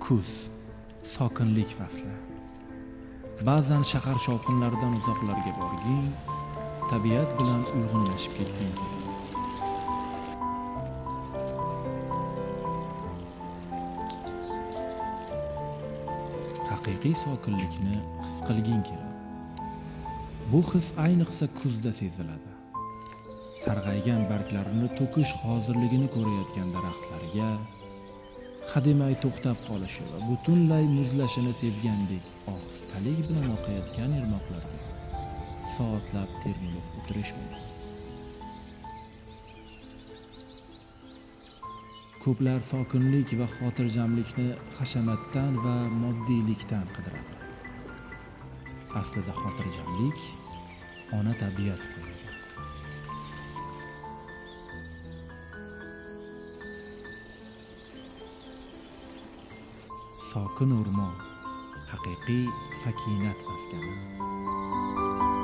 Kuz, sokinlik fasli. Ba'zan shahar shovqinlaridan uzoqlarga borging, tabiat bilan uyg'unlashib ketging keladi. Haqiqiy sokinlikni his qilging keladi. Bu his ayniqsa kuzda seziladi. Sarg'aygan barglarini to'kish hozirligini ko'rayotgan daraxtlarga hademay to'xtab qolishi va butunlay muzlashini sezgandek ohistalik bilan oqayotgan irmoqlarga soatlab termilib o'tirish mumkin. Ko'plar sokinlik va xotirjamlikni hashamatdan va moddiylikdan qidiradi. Aslida xotirjamlik ona tabiat qo'yadi. Sokin o'rmon, haqiqiy sakinat maskani.